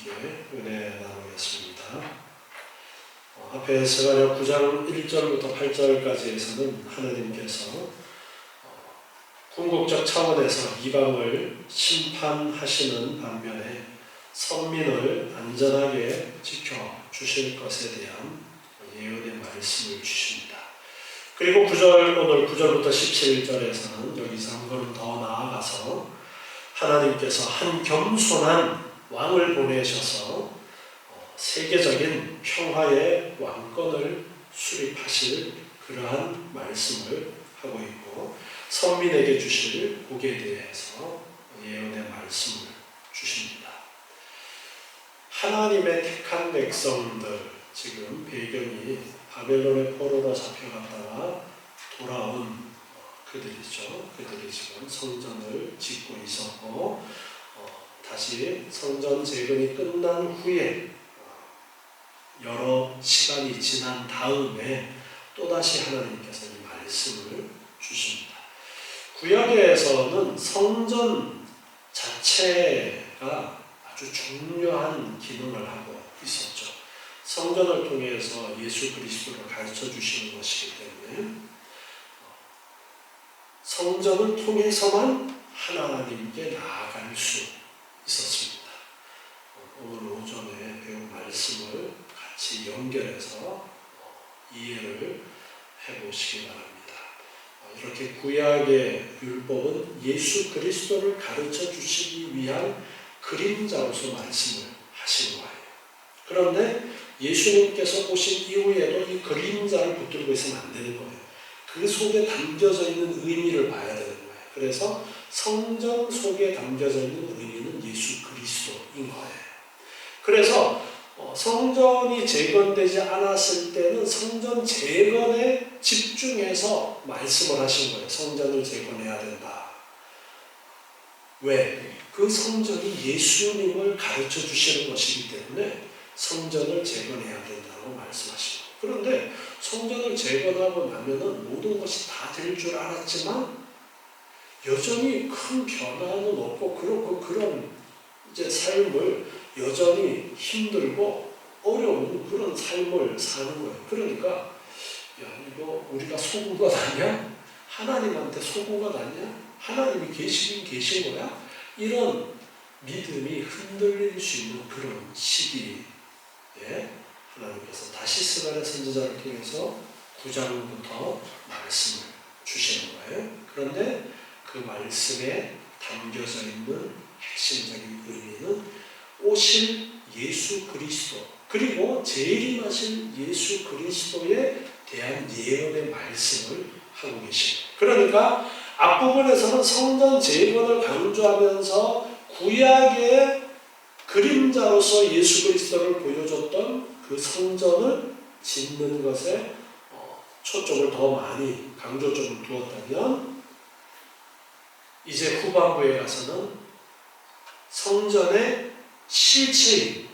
함께 은혜 나누겠습니다. 앞에 스가랴 9장 1절부터 8절까지에서는 하나님께서 궁극적 차원에서 이방을 심판하시는 반면에 선민을 안전하게 지켜주실 것에 대한 예언의 말씀을 주십니다. 그리고 오늘 9절부터 17절에서는 여기서 한 걸음 더 나아가서 하나님께서 한 겸손한 왕을 보내셔서 세계적인 평화의 왕권을 수립하실 그러한 말씀을 하고 있고, 선민에게 주실 복에 대해서 예언의 말씀을 주십니다. 하나님의 택한 백성들, 지금 배경이 바벨론의 포로로 잡혀갔다가 돌아온 그들이죠. 그들이 지금 성전을 짓고 있었고, 다시 성전 재건이 끝난 후에 여러 시간이 지난 다음에 또다시 하나님께서 이 말씀을 주십니다. 구약에서는 성전 자체가 아주 중요한 기능을 하고 있었죠. 성전을 통해서 예수 그리스도를 가르쳐 주시는 것이기 때문에 성전을 통해서만 하나님께 나아갈 수 있었습니다. 오늘 오전에 배운 말씀을 같이 연결해서 이해를 해보시기 바랍니다. 이렇게 구약의 율법은 예수 그리스도를 가르쳐 주시기 위한 그림자로서 말씀을 하신 거예요. 그런데 예수님께서 오신 이후에도 이 그림자를 붙들고 있으면 안 되는 거예요. 그 속에 담겨져 있는 의미를 봐야 되는 거예요. 그래서 성전 속에 담겨져 있는 의미는 예수 그리스도인 거예요. 그래서 성전이 재건되지 않았을 때는 성전 재건에 집중해서 말씀을 하신 거예요. 성전을 재건해야 된다. 왜? 그 성전이 예수님을 가르쳐 주시는 것이기 때문에 성전을 재건해야 된다고 말씀하신 거예요. 그런데 성전을 재건하고 나면은 모든 것이 다 될 줄 알았지만 여전히 큰 변화는 없고, 그렇고 그런 이제 삶을 여전히 힘들고 어려운 그런 삶을 사는 거예요. 그러니까 야, 이거 우리가 속은 것 아니야? 하나님한테 속은 것 아니야? 하나님이 계시긴 계신 거야? 이런 믿음이 흔들릴 수 있는 그런 시기에 하나님께서 다시 스가랴 선지자를 통해서 9장부터 말씀을 주시는 거예요. 그런데 그 말씀에 담겨져 있는 핵심적인 의미는 오실 예수 그리스도, 그리고 재림하실 예수 그리스도에 대한 예언의 말씀을 하고 계십니다. 그러니까 앞부분에서는 성전 재건을 강조하면서 구약의 그림자로서 예수 그리스도를 보여줬던 그 성전을 짓는 것에 초점을 더 많이 강조점을 두었다면, 이제 후반부에 가서는 성전의 실체인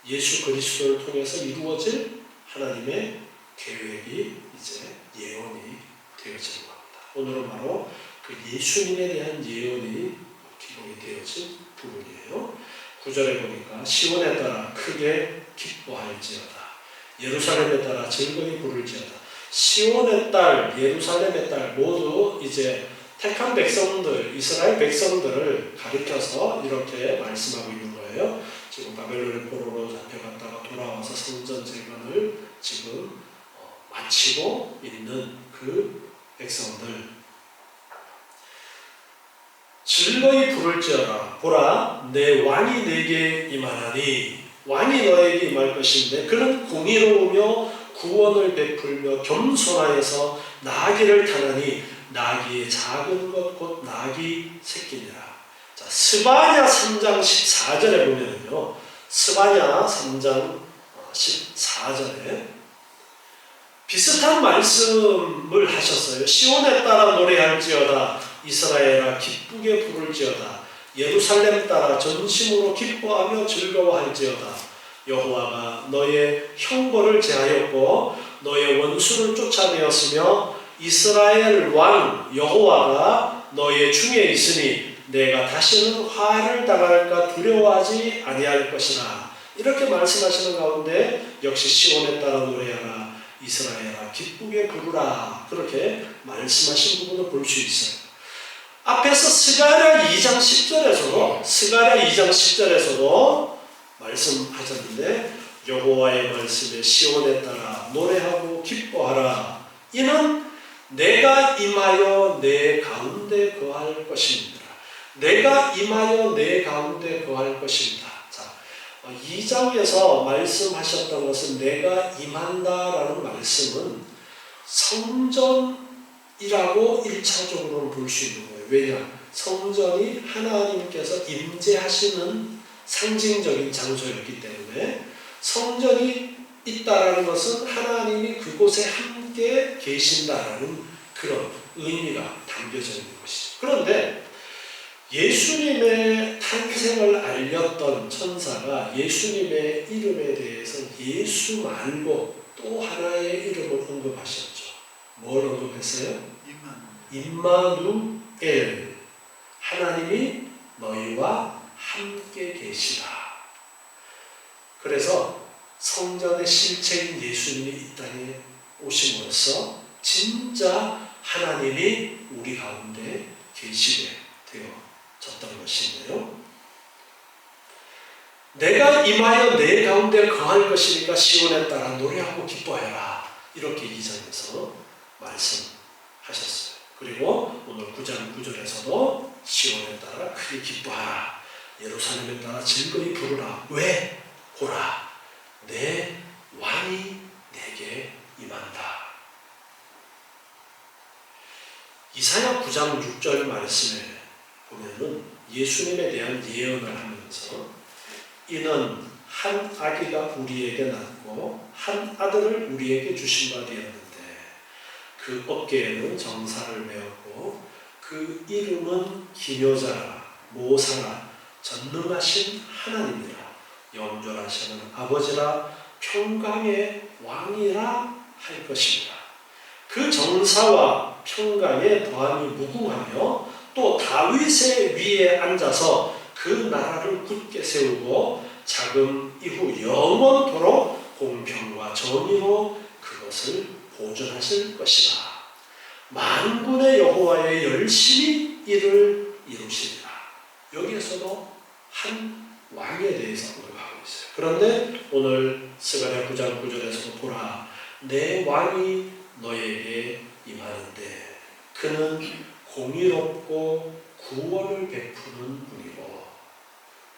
예수 그리스도를 통해서 이루어질 하나님의 계획이 이제 예언이 되어지는 겁니다. 오늘은 바로 그 예수님에 대한 예언이 기록이 되어진 부분이에요. 9절에 보니까 시온에 따라 크게 기뻐할지어다. 예루살렘에 따라 즐거이 부를지어다. 시온의 딸, 예루살렘의 딸 모두 이제 택한 백성들, 이스라엘 백성들을 가리켜서 이렇게 말씀하고 있는 거예요. 지금 바벨론의 포로로 잡혀갔다가 돌아와서 성전 재건을 지금 마치고 있는 그 백성들. 즐거이 부를지어다. 보라, 내 왕이 내게 임하나니. 왕이 너에게 임할 것인데 그는 공의로우며 구원을 베풀며 겸손하여서 나귀를 타나니 나귀의 작은 것 곧 나귀 새끼니라. 자, 스바냐 3장 14절에 보면은요, 스바냐 3장 14절에 비슷한 말씀을 하셨어요. 시온에 따라 노래할지어다. 이스라엘아 기쁘게 부를지어다. 예루살렘 따라 전심으로 기뻐하며 즐거워할지어다. 여호와가 너의 형벌을 제하였고 너의 원수를 쫓아내었으며 이스라엘 왕 여호와가 너의 중에 있으니 내가 다시는 화를 당할까 두려워하지 아니할 것이라. 이렇게 말씀하시는 가운데 역시 시온에 따라 노래하라, 이스라엘아 기쁘게 부르라, 그렇게 말씀하신 부분을 볼 수 있어요. 앞에서 스가랴 2장 10절에서도 말씀하셨는데 여호와의 말씀에 시온에 따라 노래하고 기뻐하라. 이는 내가 임하여 내 가운데 거할 것입니다. 내가 임하여 내 가운데 거할 것입니다. 자, 2장에서 말씀하셨던 것은 내가 임한다라는 말씀은 성전이라고 1차적으로는 볼 수 있는 거예요. 왜냐? 성전이 하나님께서 임재하시는 상징적인 장소였기 때문에 성전이 있다라는 것은 하나님이 그곳에 함께 계신다라는 그런 의미가 담겨져 있는 것이죠. 그런데 예수님의 탄생을 알렸던 천사가 예수님의 이름에 대해서 예수 말고 또 하나의 이름을 언급하셨죠. 뭘 언급했어요? 임마누엘, 하나님이 너희와 함께 계시라. 그래서 성전의 실체인 예수님이 이 땅에 오심으로써 진짜 하나님이 우리 가운데 계시게 되어졌던 것인데요. 내가 임하여 내 가운데 거할 것이니까 시온에 따라 노래하고 기뻐해라. 이렇게 2장에서 말씀하셨어요. 그리고 오늘 9장 9절에서도 시온에 따라 크게 기뻐하라. 예루살렘에 따라 즐거이 부르라. 왜? 보라, 내 왕이 내게 임한다. 이사야 9장 6절 말씀에 보면은 예수님에 대한 예언을 하면서 이는 한 아기가 우리에게 낳고 한 아들을 우리에게 주신 바 되었는데 그 어깨에는 정사를 메었고 그 이름은 기묘자라, 모사라, 전능하신 하나님이라, 영존하시는 아버지라, 평강의 왕이라 할 것입니다. 그 정사와 평강에 더함이 무궁하며 또 다윗의 위에 앉아서 그 나라를 굳게 세우고 자금 이후 영원토록 공평과 정의로 그것을 보존하실 것이다. 만군의 여호와의 열심히 이를 이루시리라. 여기에서도 한 왕에 대해서 언급하고 있어요. 그런데 오늘 스가랴 9장 9절에서 보라, 내 왕이 너에게 임하는데 그는 공의롭고 구원을 베푸는 분이고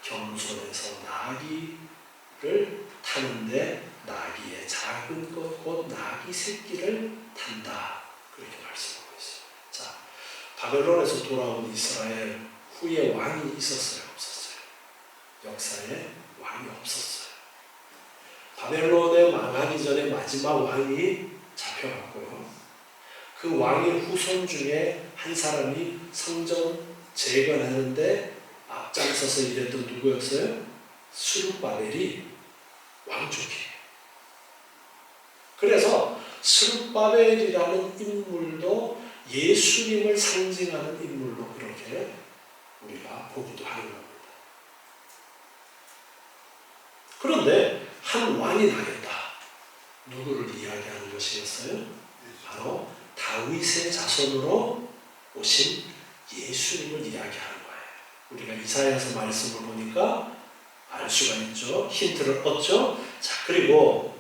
겸손해서 나귀를 타는데 나귀의 작은 것 곧 나귀 새끼를 탄다. 그렇게 말씀하고 있어요. 자, 바벨론에서 돌아온 이스라엘 후에 왕이 있었어요? 없었어요? 역사에 왕이 없었어요. 바벨론에 망하기 전에 마지막 왕이 잡혀갔고요. 그 왕의 후손 중에 한 사람이 성전 재건하는데 앞장서서 일했던 누구였어요? 스룹바벨이 왕족이에요. 그래서 스룹바벨이라는 인물도 예수님을 상징하는 인물로 그렇게 우리가 보기도 하는 겁니다. 그런데 한 왕이 나겠다. 누구를 이야기하는 것이었어요? 바로 다윗의 자손으로 오신 예수님을 이야기하는 거예요. 우리가 이사야서 말씀을 보니까 알 수가 있죠. 힌트를 얻죠. 자, 그리고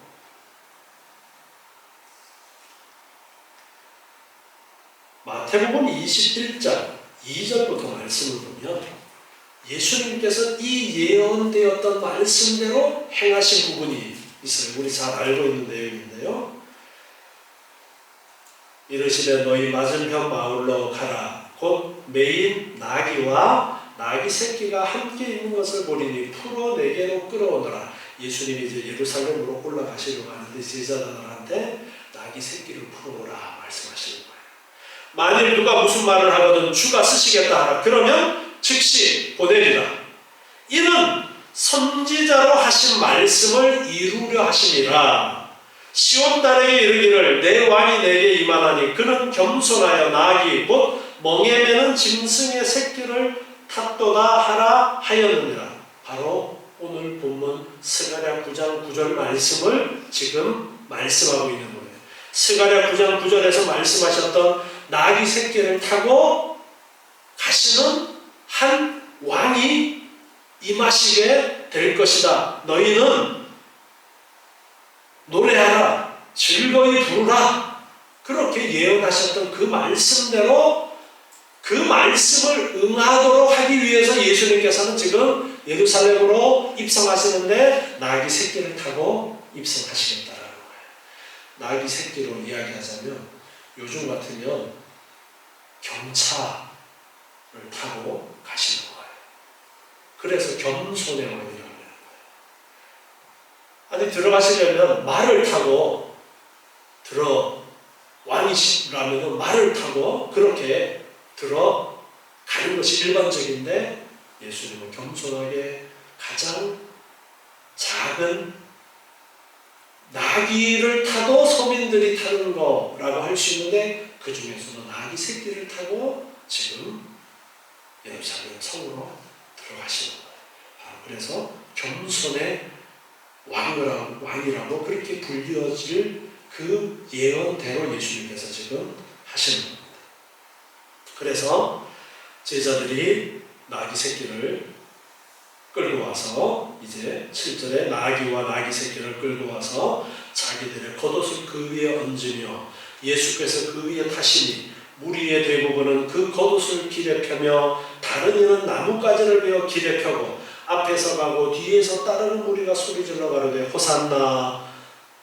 마태복음 21장 2절부터 말씀을 보면 예수님께서 이 예언되었던 말씀대로 행하신 부분이 있어요. 우리 잘 알고 있는 내용인데요. 이르시되 너희 맞은편 마을로 가라. 곧 매인 나귀와 나귀 새끼가 함께 있는 것을 보리니 풀어 내게로 끌어오너라. 예수님이 이제 예루살렘으로 올라가시려고 하는데 제자들한테 나귀 새끼를 풀어오라 말씀하시는 거예요. 만일 누가 무슨 말을 하거든 주가 쓰시겠다 하라. 그러면 즉시 보내리라. 이는 선지자로 하신 말씀을 이루려 하심이라. 시온 딸에게 이르기를 내 왕이 내게 임하나니 그는 겸손하여 나귀 곧 멍에 매는 짐승의 새끼를 탓도다 하라 하였느니라. 바로 오늘 본문 스가랴 9장 9절 말씀을 지금 말씀하고 있는 거예요. 스가랴 9장 9절에서 말씀하셨던 나귀 새끼를 타고 가시는 한 왕이 임하시게 될 것이다. 너희는 노래하라, 즐거이 부르라. 그렇게 예언하셨던 그 말씀대로 그 말씀을 응하도록 하기 위해서 예수님께서는 지금 예루살렘으로 입성하시는데 나귀 새끼를 타고 입성하시겠다라는 거예요. 나귀 새끼로 이야기하자면 요즘 같으면 경차를 타고 가시는 거예요. 그래서 겸손의 왕이라고 하는 거예요. 아니 들어가시려면 말을 타고 왕이시라면 말을 타고 그렇게 들어가는 것이 일반적인데 예수님은 겸손하게 가장 작은 나귀를 타도 서민들이 타는 거라고 할 수 있는데 그 중에서도 나귀 새끼를 타고 지금 예루살렘 성으로 들어가시는 거예요. 그래서 겸손의 왕이라고 그렇게 불리어질 그 예언대로 예수님께서 지금 하시는 겁니다. 그래서 제자들이 나귀 새끼를 끌고 와서 이제 7절에 나귀와 나귀 새끼를 끌고 와서 자기들의 겉옷을 그 위에 얹으며 예수께서 그 위에 타시니 무리의 대부분은 그 겉옷을 길에 펴며 다른 이는 나뭇가지를 베어 길에 펴고 앞에서 가고 뒤에서 따르는 무리가 소리질러 가로되 호산나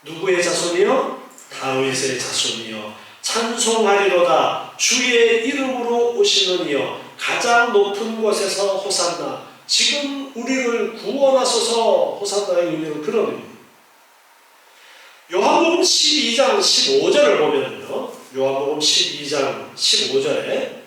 누구의 자손이요? 다윗의 자손이요 찬송하리로다 주의 이름으로 오시는 이여 가장 높은 곳에서 호산나. 지금 우리를 구원하소서. 호산나의 의미는 그런 의미입니다. 요한복음 12장 15절을 보면요, 요한복음 12장 15절에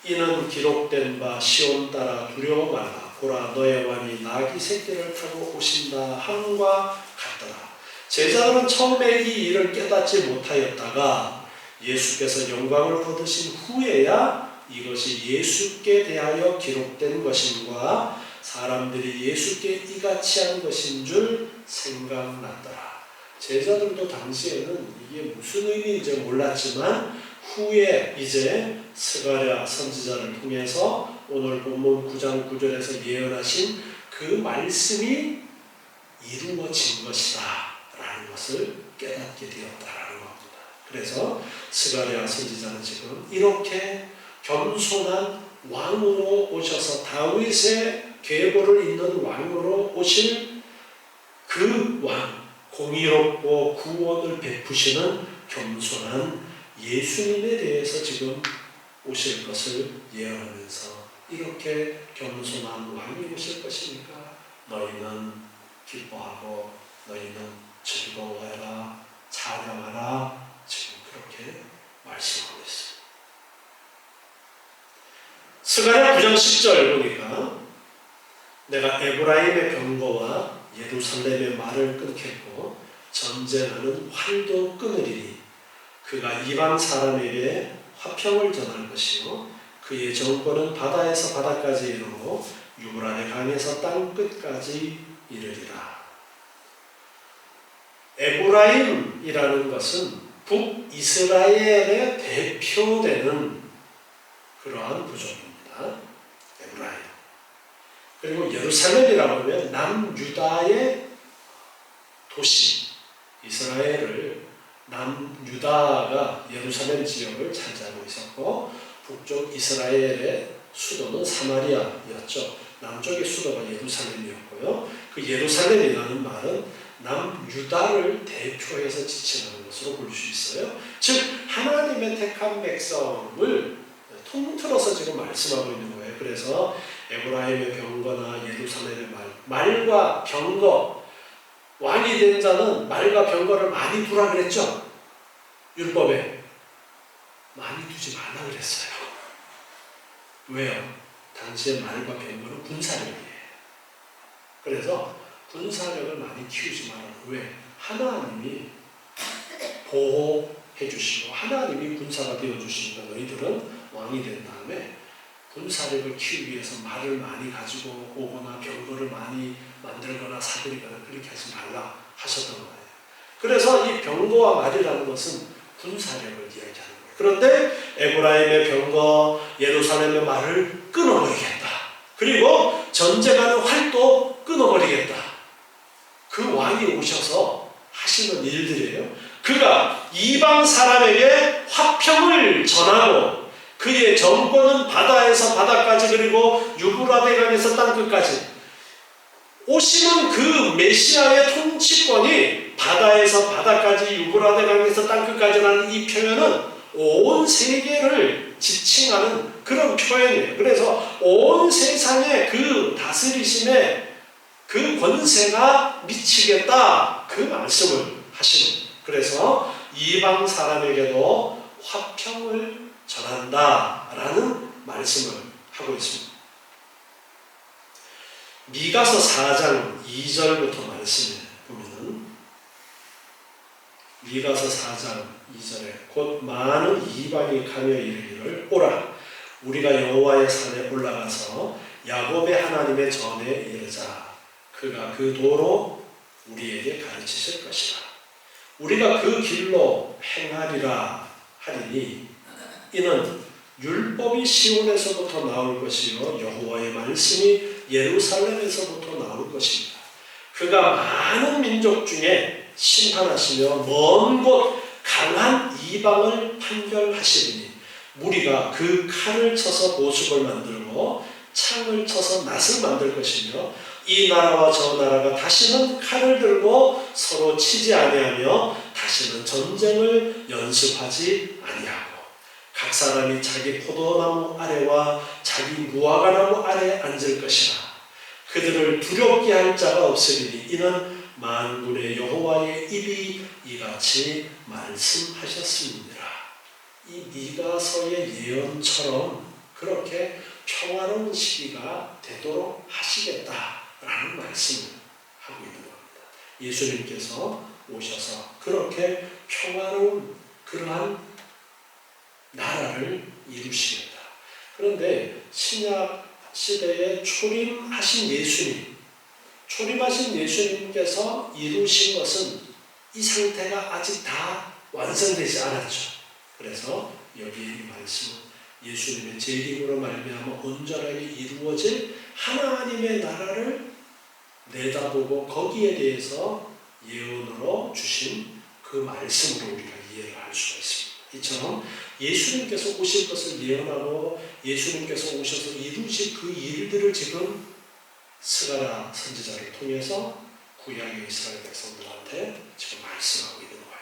이는 기록된 바 시온 따라 두려워 말라 보라 너의 왕이 나귀 새끼를 타고 오신다 함과 같더라. 제자들은 처음에 이 일을 깨닫지 못하였다가 예수께서 영광을 거두신 후에야 이것이 예수께 대하여 기록된 것임과 사람들이 예수께 이같이 한 것인 줄 생각났더라. 제자들도 당시에는 이게 무슨 의미인지 몰랐지만 후에 이제 스가랴 선지자를 통해서 오늘 본문 9장 9절에서 예언하신 그 말씀이 이루어진 것이다 라는 것을 깨닫게 되었다라는 겁니다. 그래서 스가랴 선지자는 지금 이렇게 겸손한 왕으로 오셔서 다윗의 계보를 잇는 왕으로 오실 그 왕, 공의롭고 구원을 베푸시는 겸손한 예수님에 대해서 지금 오실 것을 예언하면서 이렇게 겸손한 왕이 오실 것이니까 너희는 기뻐하고 너희는 즐거워해라 찬양하라 지금 그렇게 말씀하고 있습니다. 스가랴 9장 10절 보니까 내가 에브라임의 병거와 예루살렘의 말을 끊겠고 전쟁하는 활도 끊으리니 그가 이방 사람에게 화평을 전할 것이요 그의 정권은 바다에서 바다까지 이르고 유브라데 강에서 땅 끝까지 이르리라. 에브라임이라는 것은 북이스라엘의 대표되는 그러한 부족입니다. 에브라임. 그리고 예루살렘이라고 하면 남유다의 도시, 이스라엘을 남유다가 예루살렘 지역을 차지하고 있었고 북쪽 이스라엘의 수도는 사마리아였죠. 남쪽의 수도가 예루살렘이었고요. 그 예루살렘이라는 말은 남유다를 대표해서 지칭하는 것으로 볼 수 있어요. 즉 하나님의 택한 백성을 통틀어서 지금 말씀하고 있는 거예요. 그래서 에브라임의 병거나 예루살렘의 말과 병거, 왕이 된 자는 말과 병거를 많이 두라 그랬죠. 율법에 많이 두지 말라 그랬어요. 왜요? 당시에 말과 병거는 군사력이에요. 그래서 군사력을 많이 키우지 말라. 왜? 하나님이 보호해 주시고 하나님이 군사가 되어 주시니까 너희들은 왕이 된 다음에 군사력을 키우기 위해서 말을 많이 가지고 오거나 병거를 많이 만들거나 사들이거나 그렇게 하지 말라 하셨던 거예요. 그래서 이 병거와 말이라는 것은 군사력을 이야기하는 거예요. 그런데 에브라임의 병거, 예루살렘의 말을 끊어버리겠다. 그리고 전쟁하는 활도 끊어버리겠다. 그 왕이 오셔서 하시는 일들이에요. 그가 이방 사람에게 화평을 전하고 그의 정권은 바다에서 바다까지 그리고 유브라데 강에서 땅끝까지 오시는 그 메시아의 통치권이 바다에서 바다까지 유브라데 강에서 땅끝까지라는 이 표현은 온 세계를 지칭하는 그런 표현이에요. 그래서 온 세상에 그 다스리심에 그 권세가 미치겠다 그 말씀을 하시는 거예요. 그래서 이방 사람에게도 화평을 전한다라는 말씀을 하고 있습니다. 미가서 4장 2절부터 말씀에 보면은 미가서 4장 2절에 곧 많은 이방이 가며 이르기를 오라 우리가 여호와의 산에 올라가서 야곱의 하나님의 전에 이르자 그가 그 도로 우리에게 가르치실 것이라 우리가 그 길로 행하리라 하리니 이는 율법이 시온에서부터 나올 것이요 여호와의 말씀이 예루살렘에서부터 나올 것입니다. 그가 많은 민족 중에 심판하시며 먼 곳 강한 이방을 판결하시리니 무리가 그 칼을 쳐서 보습을 만들고 창을 쳐서 낫을 만들 것이며 이 나라와 저 나라가 다시는 칼을 들고 서로 치지 아니하며 다시는 전쟁을 연습하지 아니하고 각 사람이 자기 포도나무 아래와 자기 무화과나무 아래에 앉을 것이라 그들을 두렵게 할 자가 없으리니 이는 만군의 여호와의 입이 이같이 말씀하셨습니다. 이 미가서의 예언처럼 그렇게 평화로운 시기가 되도록 하시겠다라는 말씀을 하고 있는 겁니다. 예수님께서 오셔서 그렇게 평화로운 그러한 나라를 이루시겠다. 그런데 신약 시대에 초림하신 예수님께서 이루신 것은 이 상태가 아직 다 완성되지 않았죠. 그래서 여기 이 말씀은 예수님의 재림으로 말미암아 온전하게 이루어질 하나님의 나라를 내다보고 거기에 대해서 예언으로 주신 그 말씀으로 우리가 이해를 할 수가 있습니다. 이처럼 예수님께서 오실 것을 예언하고 예수님께서 오셔서 이루실 그 일들을 지금 스가랴 선지자를 통해서 구약의 이스라엘 백성들한테 지금 말씀하고 있는 거예요.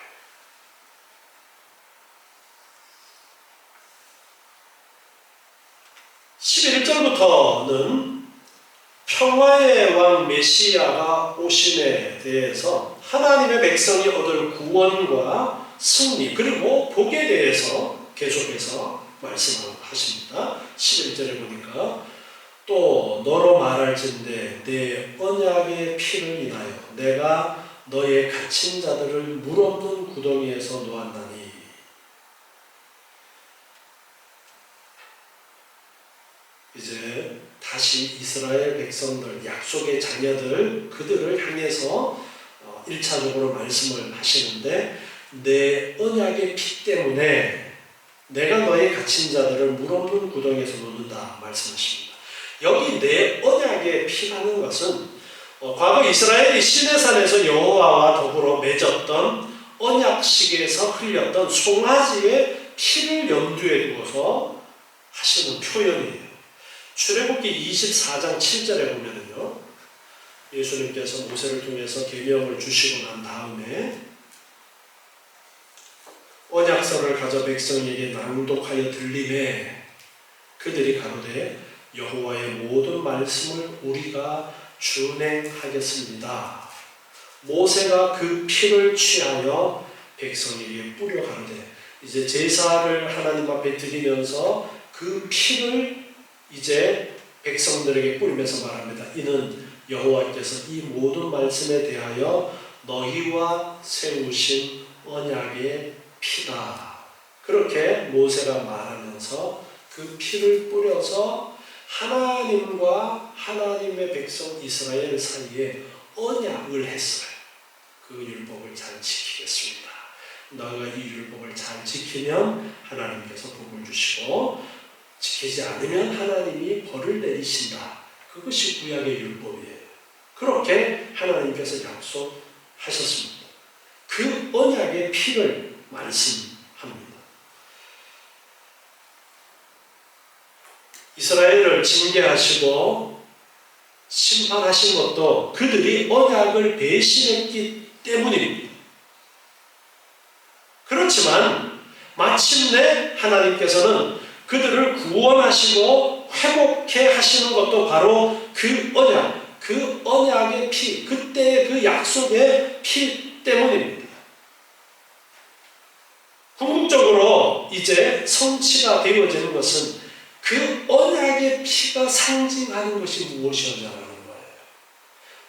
11절부터는 평화의 왕 메시아가 오심에 대해서 하나님의 백성이 얻을 구원과 승리 그리고 복에 대해서 계속해서 말씀하십니다. 11절에 보니까 또 너로 말할진대 내 언약의 피를 인하여 내가 너의 갇힌 자들을 물 없는 구덩이에서 놓았나니 이제 다시 이스라엘 백성들 약속의 자녀들 그들을 향해서 1차적으로 말씀을 하시는데 내 언약의 피 때문에 내가 너의 갇힌 자들을 물 없는 구덩이에서 놓는다 말씀하십니다. 여기 내 언약의 피라는 것은 과거 이스라엘이 시내산에서 여호와와 더불어 맺었던 언약식에서 흘렸던 송아지의 피를 염두에 두어서 하시는 표현이에요. 출애굽기 24장 7절에 보면은요, 예수님께서 모세를 통해서 계명을 주시고 난 다음에 언약서를 가져 백성에게 낭독하여 들리매 그들이 가로되 여호와의 모든 말씀을 우리가 준행하겠습니다. 모세가 그 피를 취하여 백성에게 뿌려 가로되 이제 제사를 하나님 앞에 드리면서 그 피를 이제 백성들에게 뿌리면서 말합니다. 이는 여호와께서 이 모든 말씀에 대하여 너희와 세우신 언약의 피다. 그렇게 모세가 말하면서 그 피를 뿌려서 하나님과 하나님의 백성 이스라엘 사이에 언약을 했어요. 그 율법을 잘 지키겠습니다. 너가 이 율법을 잘 지키면 하나님께서 복을 주시고 지키지 않으면 하나님이 벌을 내리신다. 그것이 구약의 율법이에요. 그렇게 하나님께서 약속하셨습니다. 그 언약의 피를 말씀합니다. 이스라엘을 징계하시고 심판하신 것도 그들이 언약을 배신했기 때문입니다. 그렇지만 마침내 하나님께서는 그들을 구원하시고 회복해 하시는 것도 바로 그 언약, 그 언약의 피, 그때의 그 약속의 피 때문입니다. 궁극적으로 이제 성취가 되어지는 것은 그 언약의 피가 상징하는 것이 무엇이었냐는 거예요.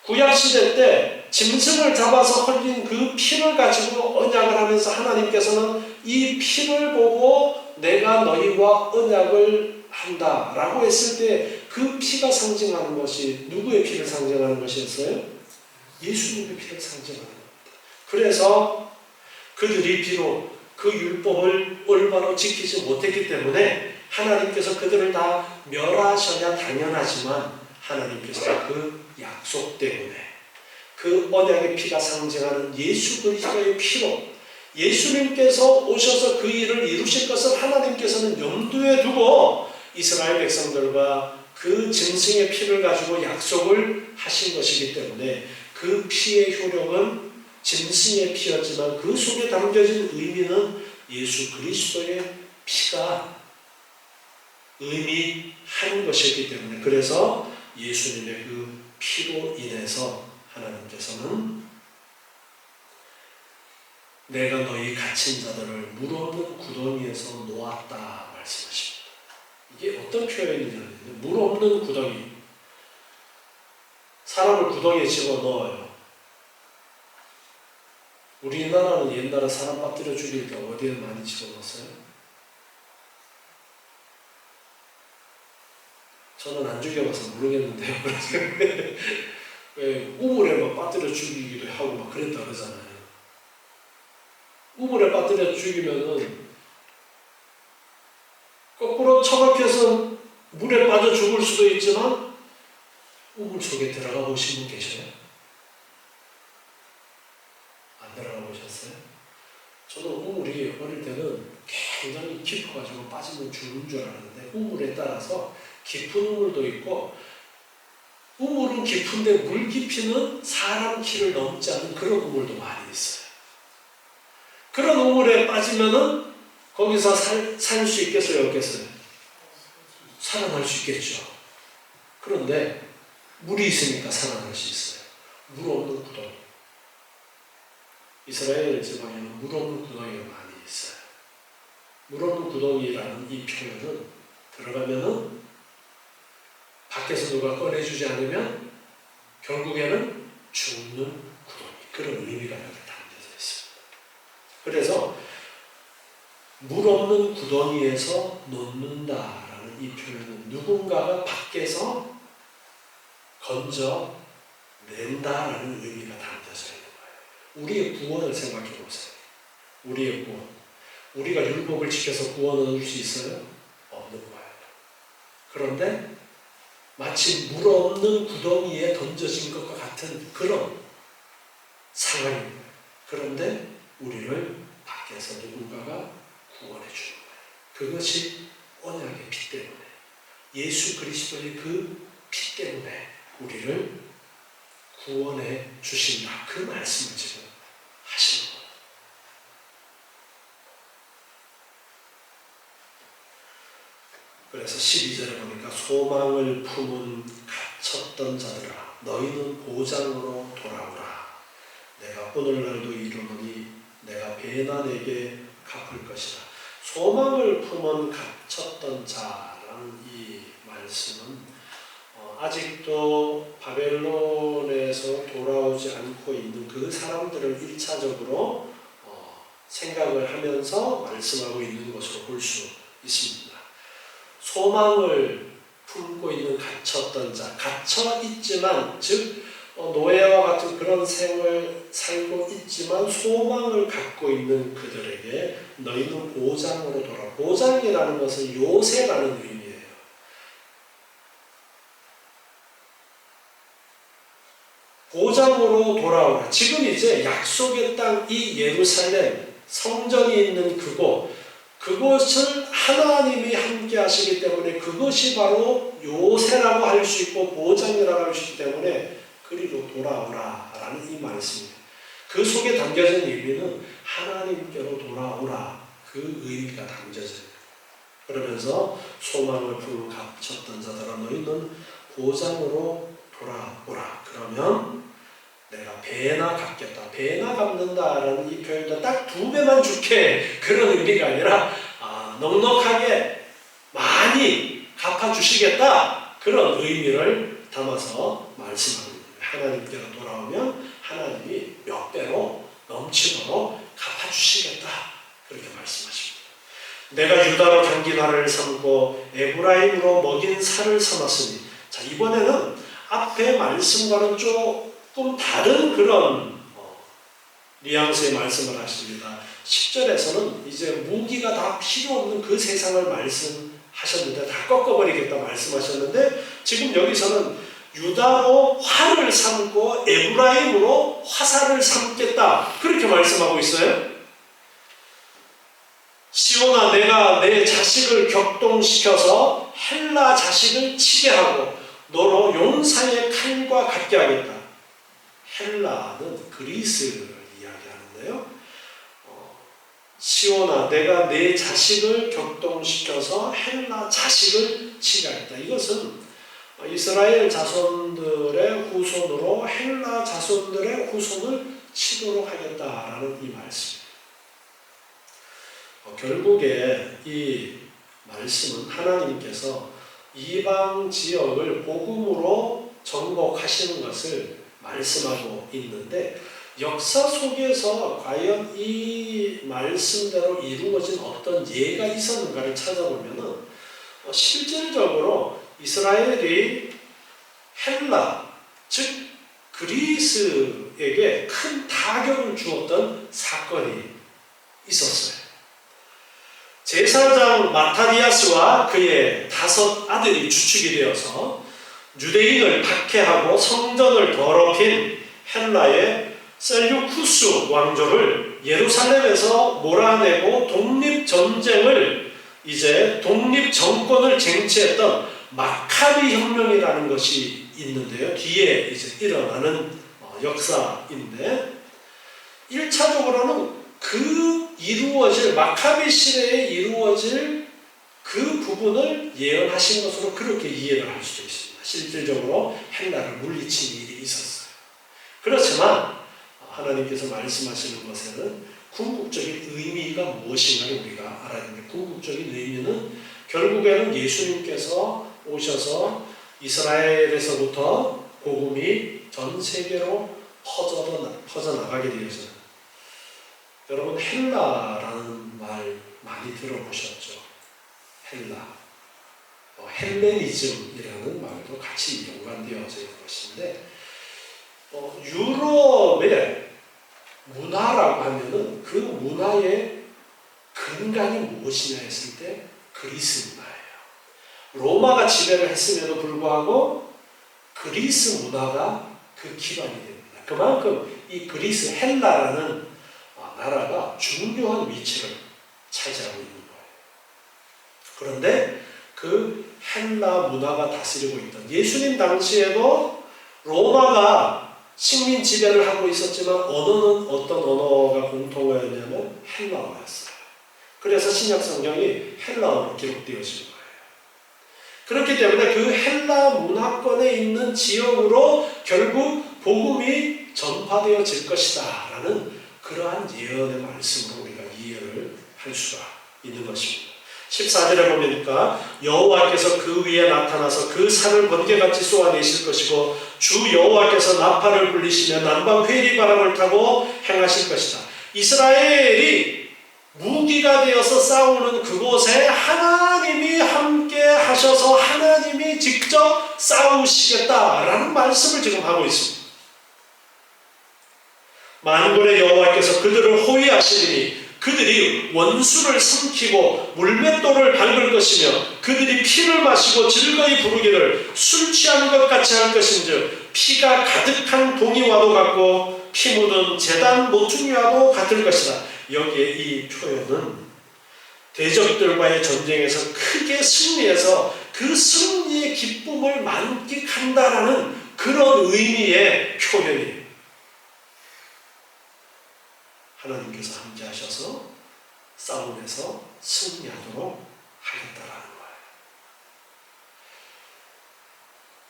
구약시대 때 짐승을 잡아서 흘린 그 피를 가지고 언약을 하면서 하나님께서는 이 피를 보고 내가 너희와 언약을 한다 라고 했을 때 그 피가 상징하는 것이 누구의 피를 상징하는 것이었어요? 예수님의 피를 상징하는 겁니다. 그래서 그들이 비록 그 율법을 올바로 지키지 못했기 때문에 하나님께서 그들을 다 멸하셔야 당연하지만 하나님께서 그 약속 때문에 그 언약의 피가 상징하는 예수 그리스도의 피로 예수님께서 오셔서 그 일을 이루실 것을 하나님께서는 염두에 두고 이스라엘 백성들과 그 짐승의 피를 가지고 약속을 하신 것이기 때문에 그 피의 효력은 짐승의 피였지만 그 속에 담겨진 의미는 예수 그리스도의 피가 의미하는 것이기 때문에 그래서 예수님의 그 피로 인해서 하나님께서는 내가 너희 갇힌 자들을 물 없는 구덩이에서 놓았다 말씀하십니다. 이게 어떤 표현이냐면 물 없는 구덩이, 사람을 구덩이에 집어넣어요. 우리나라는 옛날에 사람 빠뜨려 죽일 때 어디에 많이 집어넣었어요? 저는 안 죽여봐서 모르겠는데요. 왜 우물에 막 빠뜨려 죽이기도 하고 막 그랬다 그러잖아요. 우물에 빠뜨려 죽이면은 거꾸로 처박혀서 물에 빠져 죽을 수도 있지만 우물 속에 들어가 보신 분 계셔요? 안 들어가 보셨어요? 저도 우물이 어릴 때는 굉장히 깊어가지고 빠지면 죽는 줄 알았는데 우물에 따라서 깊은 우물도 있고 우물은 깊은데 물 깊이는 사람 키를 넘지 않는 그런 우물도 많이 있어요. 그런 우물에 빠지면은 거기서 살 수 있겠어요? 없겠어요? 살아날 수 있겠죠. 그런데 물이 있으니까 살아날 수 있어요. 물 없는 구덩이. 이스라엘 지방에는 물 없는 구덩이가 많이 있어요. 물 없는 구덩이라는 이 표현은 들어가면은 밖에서 누가 꺼내주지 않으면 결국에는 죽는 구덩이. 그런 의미가 여기 담겨져 있습니다. 그래서 물 없는 구덩이에서 놓는다라는 이 표현은 누군가가 밖에서 건져낸다라는 의미가 담겨져 있는 거예요. 우리의 구원을 생각해 보세요. 우리의 구원. 우리가 율법을 지켜서 구원을 얻을 수 있어요? 없는 거예요. 그런데 마치 물 없는 구덩이에 던져진 것과 같은 그런 상황입니다. 그런데 우리를 밖에서 누군가가 구원해 주는 거예요. 그것이 언약의 피 때문에 예수 그리스도의 그 피 때문에 우리를 구원해 주신다. 그 말씀을 지금 하시는 거예요. 그래서 12절에 보니까 소망을 품은 갇혔던 자들아 너희는 보장으로 돌아오라. 내가 오늘날도 이루노니 내가 배난에게 갚을 것이다. 소망을 품은 갇혔던 자라는 이 말씀은 아직도 바벨론에서 돌아오지 않고 있는 그 사람들을 1차적으로 생각을 하면서 말씀하고 있는 것으로 볼 수 있습니다. 소망을 품고 있는 갇혔던 자, 갇혀 있지만, 즉 노예와 같은 그런 생을 살고 있지만 소망을 갖고 있는 그들에게 너희는 보장으로 돌아와. 보장이라는 것은 요새라는 의미예요. 보장으로 돌아오라. 지금 이제 약속의 땅 이 예루살렘 성전이 있는 그곳을 하나님이 함께 하시기 때문에 그것이 바로 요새라고 할 수 있고 보장이라고 할 수 있기 때문에 그리로 돌아오라 라는 이 말씀입니다. 그 속에 담겨진 의미는 하나님께로 돌아오라, 그 의미가 담겨져요. 그러면서 소망을 품고 갇혔던 자들아 너희는 보장으로 돌아오라. 그러면 내가 배나 갚겠다. 배나 갚는다라는 이 표현도 딱 2배만 줄게 그런 의미가 아니라 넉넉하게 많이 갚아주시겠다 그런 의미를 담아서 말씀합니다. 하나님께로 돌아오면 하나님이 몇 배로 넘치도록 갚아주시겠다 그렇게 말씀하십니다. 내가 유다로 당긴 날을 삼고 에브라임으로 먹인 살을 삼았으니, 자 이번에는 앞의 말씀과는 조금 다른 그런 뉘앙스의 말씀을 하십니다. 10절에서는 이제 무기가 다 필요 없는 그 세상을 말씀하셨는데, 다 꺾어버리겠다 말씀하셨는데, 지금 여기서는 유다로 활을 삼고 에브라임으로 화살을 삼겠다 그렇게 말씀하고 있어요. 시온아, 내가 내 자식을 격동시켜서 헬라 자식을 치게 하고 너로 용사의 칼과 같게 하겠다. 헬라는 그리스를 이야기하는데요. 시온아, 내가 내 자식을 격동시켜서 헬라 자식을 치게 하겠다. 이것은 이스라엘 자손들의 후손으로 헬라 자손들의 후손을 치도록 하겠다라는 이 말씀. 결국에 이 말씀은 하나님께서 이방 지역을 복음으로 정복하시는 것을 말씀하고 있는데, 역사 속에서 과연 이 말씀대로 이루어진 어떤 예가 있었는가를 찾아보면은 실질적으로 이스라엘이 헬라, 즉 그리스에게 큰 타격을 주었던 사건이 있었어요. 제사장 마타디아스와 그의 5 아들이 주축이 되어서 유대인을 박해하고 성전을 더럽힌 헬라의 셀류쿠스 왕조를 예루살렘에서 몰아내고 독립전쟁을 이제 독립정권을 쟁취했던 마카비 혁명이라는 것이 있는데요. 뒤에 이제 일어나는 역사인데, 1차적으로는 그 이루어질 마카비 시대에 이루어질 그 부분을 예언하신 것으로 그렇게 이해를 할 수도 있습니다. 실질적으로 헬라를 물리친 일이 있었어요. 그렇지만 하나님께서 말씀하시는 것에는 궁극적인 의미가 무엇인가를 우리가 알아야 됩니다. 궁극적인 의미는 결국에는 예수님께서 오셔서 이스라엘에서부터 복음이 전 세계로 퍼져나가게 되어져요. 여러분, 헬라라는 말 많이 들어보셨죠? 헬라, 헬레니즘이라는 말도 같이 연관되어져 있는 것인데, 유럽의 문화라고 하면은 그 문화의 근간이 무엇이냐 했을 때 그리스 문화예요. 로마가 지배를 했음에도 불구하고 그리스 문화가 그 기반이 됩니다. 그만큼 이 그리스, 헬라라는 나라가 중요한 위치를 차지하고 있는 거예요. 그런데 그 헬라 문화가 다스리고 있던, 예수님 당시에도 로마가 식민 지배를 하고 있었지만 언어는 어떤 언어가 공통어였냐면 헬라어였어요. 그래서 신약 성경이 헬라어로 기록되어진 거예요. 그렇기 때문에 그 헬라 문화권에 있는 지역으로 결국 복음이 전파되어질 것이다 라는 그러한 예언의 말씀으로 우리가 이해를 할 수가 있는 것입니다. 14절에 보니까 여호와께서 그 위에 나타나서 그 산을 번개같이 쏘아내실 것이고 주 여호와께서 나팔을 불리시며 남방 회리바람을 타고 행하실 것이다. 이스라엘이 무기가 되어서 싸우는 그곳에 하나님이 함께 하셔서 하나님이 직접 싸우시겠다라는 말씀을 지금 하고 있습니다. 만군의 여호와께서 그들을 호위하시리니 그들이 원수를 삼키고 물맷돌을 밟을 것이며 그들이 피를 마시고 즐거이 부르기를 술 취한 것 같이 할 것인즉 피가 가득한 동이와도 같고 피 묻은 제단 모퉁이와도 같을 것이다. 여기에 이 표현은 대적들과의 전쟁에서 크게 승리해서 그 승리의 기쁨을 만끽한다라는 그런 의미의 표현이에요. 하나님께서 함께 하셔서 싸움에서 승리하도록 하겠다라는 거예요.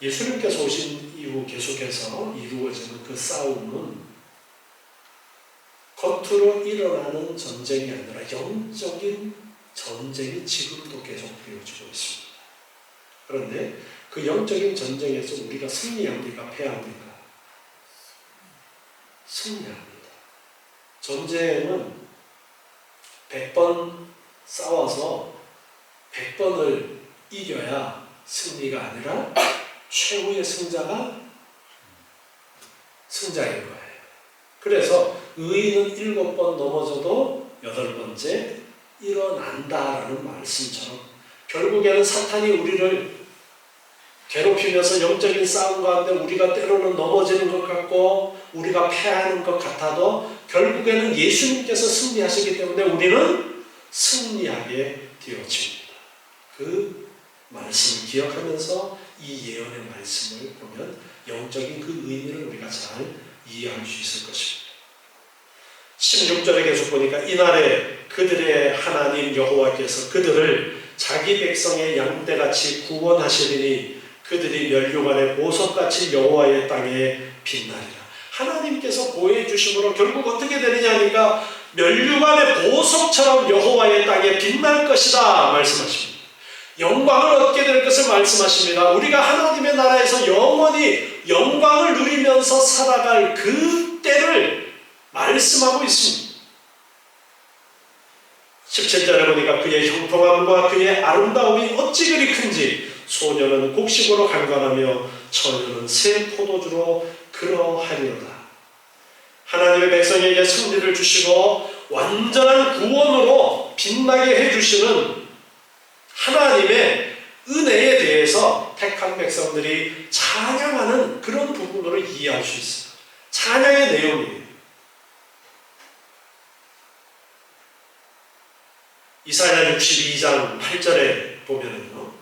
예수님께서 오신 이후 계속해서 이루어지는 그 싸움은 겉으로 일어나는 전쟁이 아니라 영적인 전쟁이 지금도 계속 이루어지고 있습니다. 그런데 그 영적인 전쟁에서 우리가 승리합니까? 패합니까? 승리합니다. 전쟁은 100번 싸워서 100번을 이겨야 승리가 아니라 최후의 승자가 승자인 거예요. 그래서 의인은 7번 넘어져도 8번째 일어난다라는 말씀처럼 결국에는 사탄이 우리를 괴롭히면서 영적인 싸움 가운데 우리가 때로는 넘어지는 것 같고 우리가 패하는 것 같아도 결국에는 예수님께서 승리하시기 때문에 우리는 승리하게 되어집니다. 그 말씀을 기억하면서 이 예언의 말씀을 보면 영적인 그 의미를 우리가 잘 이해할 수 있을 것입니다. 16절에 계속 보니까 이날에 그들의 하나님 여호와께서 그들을 자기 백성의 양떼같이 구원하시리니 그들이 멸류관의 보석같이 여호와의 땅에 빛나리라. 하나님께서 보호해 주심으로 결국 어떻게 되느냐 하니까 멸류관의 보석처럼 여호와의 땅에 빛날 것이다 말씀하십니다. 영광을 얻게 될 것을 말씀하십니다. 우리가 하나님의 나라에서 영원히 영광을 누리면서 살아갈 그 때를 말씀하고 있습니다. 17절에 보니까 그의 형통함과 그의 아름다움이 어찌 그리 큰지 소년은 곡식으로 강건하며 처녀는 새 포도주로 그러하리로다. 하나님의 백성에게 승리를 주시고 완전한 구원으로 빛나게 해주시는 하나님의 은혜에 대해서 택한 백성들이 찬양하는 그런 부분으로 이해할 수 있어요. 찬양의 내용이에요. 이사야 62장 8절에 보면은요,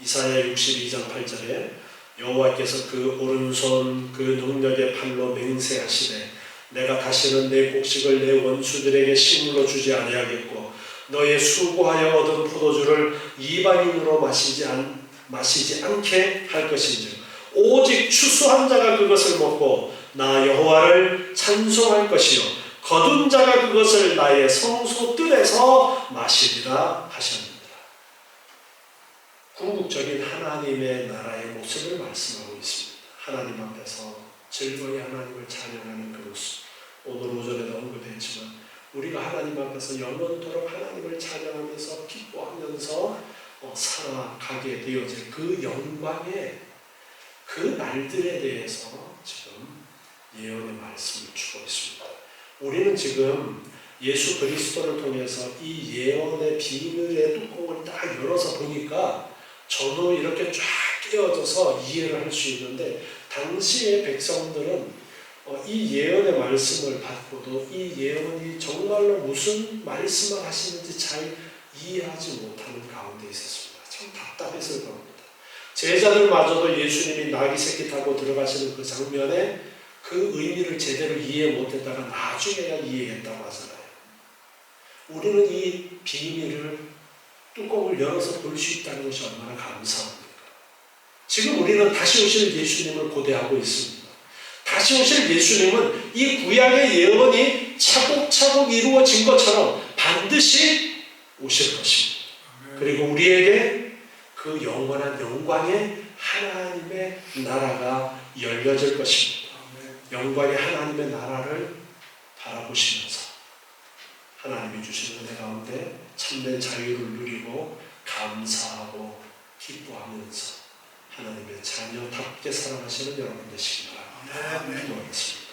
이사야 62장 8절에 여호와께서 그 오른손 그 능력의 팔로 맹세하시되 내가 다시는 내 곡식을 내 원수들에게 식물로 주지 아니하겠고 너의 수고하여 얻은 포도주를 이방인으로 마시지 않게 할 것인즉 오직 추수한 자가 그것을 먹고 나 여호와를 찬송할 것이요 거둔 자가 그것을 나의 성소뜰에서 마시리라 하셨느니라. 궁극적인 하나님의 나라의 모습을 말씀하고 있습니다. 하나님 앞에서 즐거이 하나님을 찬양하는 그 모습. 오늘 오전에도 언급했지만 우리가 하나님 앞에서 영원토록 하나님을 찬양하면서 기뻐하면서 살아가게 되어질 그 영광의 그 날들에 대해서 지금 예언의 말씀을 주고 있습니다. 우리는 지금 예수 그리스도를 통해서 이 예언의 비밀의 뚜껑을 딱 열어서 보니까 저도 이렇게 쫙 깨어져서 이해를 할 수 있는데 당시의 백성들은 이 예언의 말씀을 받고도 이 예언이 정말로 무슨 말씀을 하시는지 잘 이해하지 못하는 가운데 있었습니다. 참 답답했을 겁니다. 제자들마저도 예수님이 나귀 새끼 타고 들어가시는 그 장면에 그 의미를 제대로 이해 못했다가 나중에야 이해했다고 하잖아요. 우리는 이 비밀을 뚜껑을 열어서 볼 수 있다는 것이 얼마나 감사합니까? 지금 우리는 다시 오실 예수님을 고대하고 있습니다. 다시 오실 예수님은 이 구약의 예언이 차곡차곡 이루어진 것처럼 반드시 오실 것입니다. 그리고 우리에게 그 영원한 영광의 하나님의 나라가 열려질 것입니다. 영광의 하나님의 나라를 바라보시면서 하나님이 주신 은혜 가운데 참된 자유를 누리고 감사하고 기뻐하면서 하나님의 자녀답게 살아가시는 여러분 되시기 바랍니다. 기도하겠습니다.